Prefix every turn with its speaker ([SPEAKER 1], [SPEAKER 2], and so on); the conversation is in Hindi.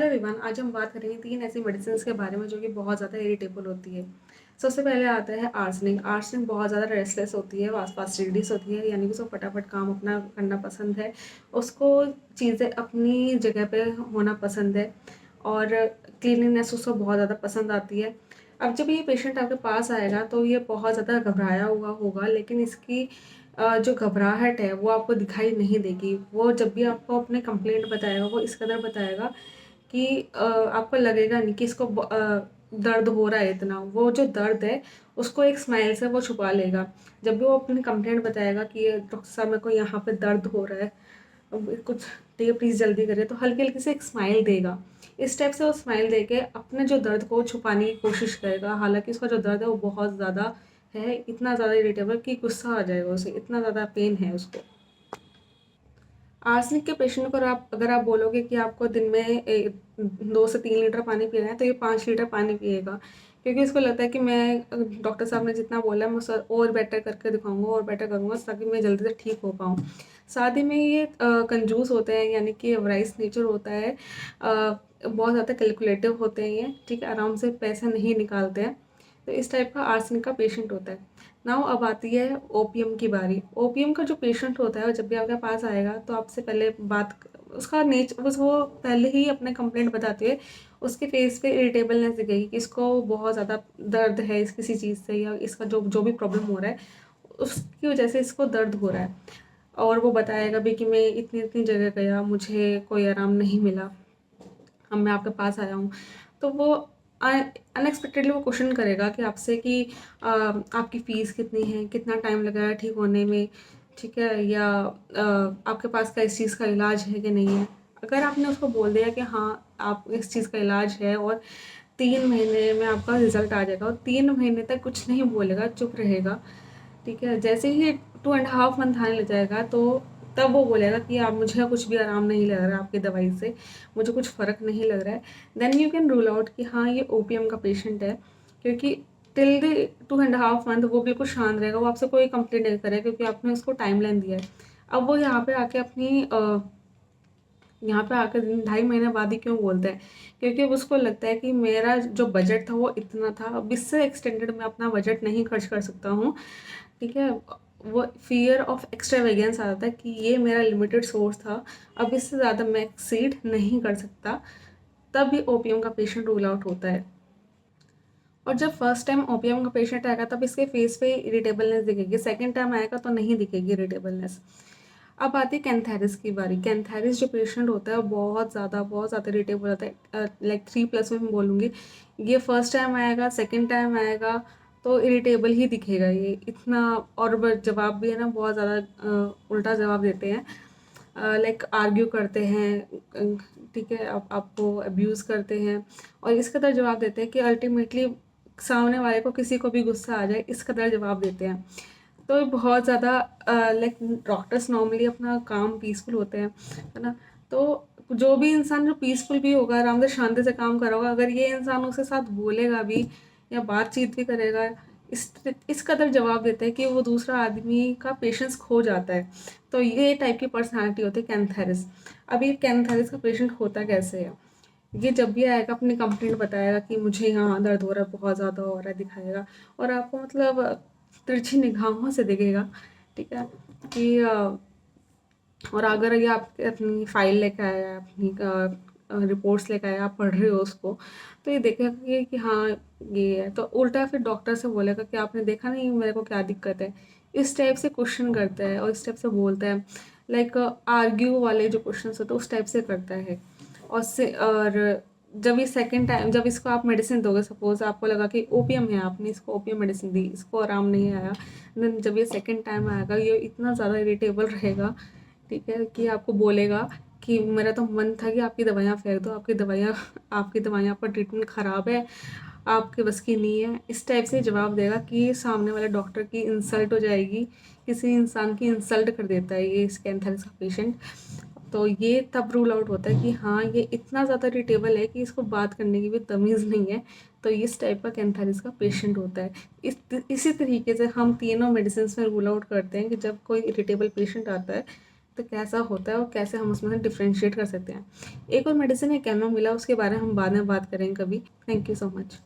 [SPEAKER 1] एवरीवन, आज हम बात करेंगे 3 ऐसी मेडिसिन्स के बारे में जो कि बहुत ज़्यादा इरिटेबल होती है। सबसे पहले आता है आर्सेनिक। आर्सेनिक बहुत ज़्यादा रेस्टलेस होती है, फास्टिडियस होती है, यानी कि उसको फटाफट काम अपना करना पसंद है। उसको चीज़ें अपनी जगह पे होना पसंद है और क्लीनलीनेस उसको बहुत ज़्यादा पसंद आती है। अब जब ये पेशेंट आपके पास आएगा तो ये बहुत ज़्यादा घबराया हुआ होगा, लेकिन इसकी जो घबराहट है वो आपको दिखाई नहीं देगी। वो जब भी आपको अपने कंप्लेंट बताएगा वो इस कदर बताएगा कि आपको लगेगा नहीं कि इसको दर्द हो रहा है इतना। वो जो दर्द है उसको एक स्माइल से वो छुपा लेगा। जब भी वो अपनी कंप्लेंट बताएगा कि ये डॉक्टर साहब मेरे को यहाँ पे दर्द हो रहा है, अब कुछ ठीक है प्लीज़ जल्दी करिए, तो हल्की हल्की से एक स्माइल देगा। इस टाइप से वो स्माइल दे के अपने जो दर्द को छुपाने की कोशिश करेगा। हालांकि उसका जो दर्द है वो बहुत ज़्यादा है, इतना ज़्यादा इरिटेबल कि गुस्सा आ जाएगा उसे, इतना ज़्यादा पेन है उसको। आर्सेनिक के पेशेंट को अगर आप बोलोगे कि आपको दिन में 2 से 3 लीटर पानी पीना है, तो ये 5 लीटर पानी पिएगा, क्योंकि इसको लगता है कि मैं डॉक्टर साहब ने जितना बोला है मैं उससे और बेटर करके दिखाऊंगा और बेटर करूंगा ताकि मैं जल्दी से ठीक हो पाऊँ। साथ ही में ये कंजूस होते हैं, यानी कि एवराइज नेचर होता है। बहुत ज़्यादा कैलकुलेटिव होते हैं ये, ठीक है, आराम से पैसे नहीं निकालते हैं। तो इस टाइप का आर्सेनिक का पेशेंट होता है। नाउ अब आती है ओपीएम की बारी। ओपीएम का जो पेशेंट होता है जब भी आपके पास आएगा तो आपसे पहले बात उसका नेचर, बस वो पहले ही अपने कंप्लेंट बताते हुए उसके फेस पे इरिटेबलनेस दिखेगी कि इसको बहुत ज़्यादा दर्द है इस किसी चीज़ से, या इसका जो जो भी प्रॉब्लम हो रहा है उसकी वजह से इसको दर्द हो रहा है। और वो बताएगा भी कि मैं इतनी इतनी जगह गया, मुझे कोई आराम नहीं मिला, अब मैं आपके पास आया हूँ। तो वो अनएक्सपेक्टेडली वो क्वेश्चन करेगा कि आपसे कि आपकी फ़ीस कितनी है, कितना टाइम लगा है ठीक होने में, ठीक है, या आपके पास का इस चीज़ का इलाज है कि नहीं है। अगर आपने उसको बोल दिया कि हाँ आप इस चीज़ का इलाज है और 3 महीने में आपका रिजल्ट आ जाएगा, और 3 महीने तक कुछ नहीं बोलेगा, चुप रहेगा, ठीक है, जैसे ही 2.5 मंथ आने लग जाएगा तो तब वो बोलेगा कि आप मुझे कुछ भी आराम नहीं लग रहा है आपकी दवाई से, मुझे कुछ फ़र्क नहीं लग रहा है। Then you can rule out कि हाँ ये ओपीएम का पेशेंट है, क्योंकि टिल द 2.5 मंथ वो बिल्कुल शांत रहेगा, वो आपसे कोई कंप्लेंट नहीं करेगा क्योंकि आपने उसको टाइम लाइन दिया है। अब वो यहाँ पे आकर 2.5 महीने बाद ही क्यों बोलता है, क्योंकि अब उसको लगता है कि मेरा जो बजट था वो इतना था, अब इससे एक्सटेंडेड मैं अपना बजट नहीं खर्च कर सकता हूँ, ठीक है। वो फियर ऑफ एक्स्ट्रावेगेंस आ जाता है कि ये मेरा लिमिटेड सोर्स था, अब इससे ज़्यादा मैं एक्सीड नहीं कर सकता। तब भी ओपीएम का पेशेंट रूल आउट होता है। और जब फर्स्ट टाइम ओपीएम का पेशेंट आएगा तब इसके फेस पे इरिटेबलनेस दिखेगी, सेकेंड टाइम आएगा तो नहीं दिखेगी इरिटेबलनेस। अब आती है कैंथेरिस की बारी। कैंथेरिस जो पेशेंट होता है वो बहुत ज़्यादा इरिटेबल होता है, लाइक 3+ में मैं बोलूँगी। ये फर्स्ट टाइम आएगा, सेकेंड टाइम आएगा तो इरिटेबल ही दिखेगा ये इतना। और जवाब भी है ना बहुत ज़्यादा उल्टा जवाब देते हैं, लाइक आर्ग्यू करते हैं, ठीक है, आपको अब्यूज़ करते हैं और इस कदर जवाब देते हैं कि अल्टीमेटली सामने वाले को किसी को भी गुस्सा आ जाए, इस कदर जवाब देते हैं। तो बहुत ज़्यादा लाइक डॉक्टर्स नॉर्मली अपना काम पीसफुल होते हैं, है ना। तो जो भी इंसान जो पीसफुल भी होगा, आराम से शांति से काम कर रहा होगा, अगर ये इंसान उसके साथ बोलेगा भी या बातचीत भी करेगा, इस कदर जवाब देते हैं कि वो दूसरा आदमी का पेशेंस खो जाता है। तो ये टाइप की पर्सनालिटी होती है कैंथेरिस। अब ये कैंथेरिस का पेशेंट होता कैसे है, ये जब भी आएगा अपनी कंप्लेंट बताएगा कि मुझे यहाँ दर्द हो रहा है, बहुत ज़्यादा हो रहा है, दिखाएगा और आपको मतलब तिरछी निगाहों से देखेगा, ठीक है, कि और अगर ये आप अपनी फाइल लेकर आया, अपनी रिपोर्ट्स लेकर आया, आप पढ़ रहे हो उसको, तो ये देखेगा कि हाँ ये है, तो उल्टा फिर डॉक्टर से बोलेगा कि आपने देखा नहीं मेरे को क्या दिक्कत है। इस टाइप से क्वेश्चन करता है और इस टाइप से बोलता है, लाइक आर्ग्यू वाले जो क्वेश्चन होते हैं उस टाइप से करता है। और जब ये सेकंड टाइम जब इसको आप मेडिसिन दोगे, सपोज आपको लगा कि ओपीएम है, आपने इसको ओपीएम मेडिसिन दी, इसको आराम नहीं आया, देन जब ये सेकंड टाइम आएगा ये इतना ज़्यादा इरिटेबल रहेगा, ठीक है, कि आपको बोलेगा कि मेरा तो मन था कि आपकी दवाइयाँ फेंक दो, आपकी दवाइयाँ पर ट्रीटमेंट ख़राब है, आपके बस की नहीं है। इस टाइप से जवाब देगा कि सामने वाले डॉक्टर की इंसल्ट हो जाएगी, किसी इंसान की इंसल्ट कर देता है ये कैंथेरिस का पेशेंट। तो ये तब रूल आउट होता है कि हाँ ये इतना ज़्यादा इरिटेबल है कि इसको बात करने की भी तमीज़ नहीं है। तो इस टाइप का कैंथेरिस का पेशेंट होता है। इसी तरीके से हम तीनों मेडिसिन में रूल आउट करते हैं कि जब कोई इरिटेबल पेशेंट आता है कैसा होता है और कैसे हम उसमें से डिफरेंशिएट कर सकते हैं। एक और मेडिसिन है कैमोमिला, उसके बारे में हम बाद में बात करेंगे कभी। Thank you so much.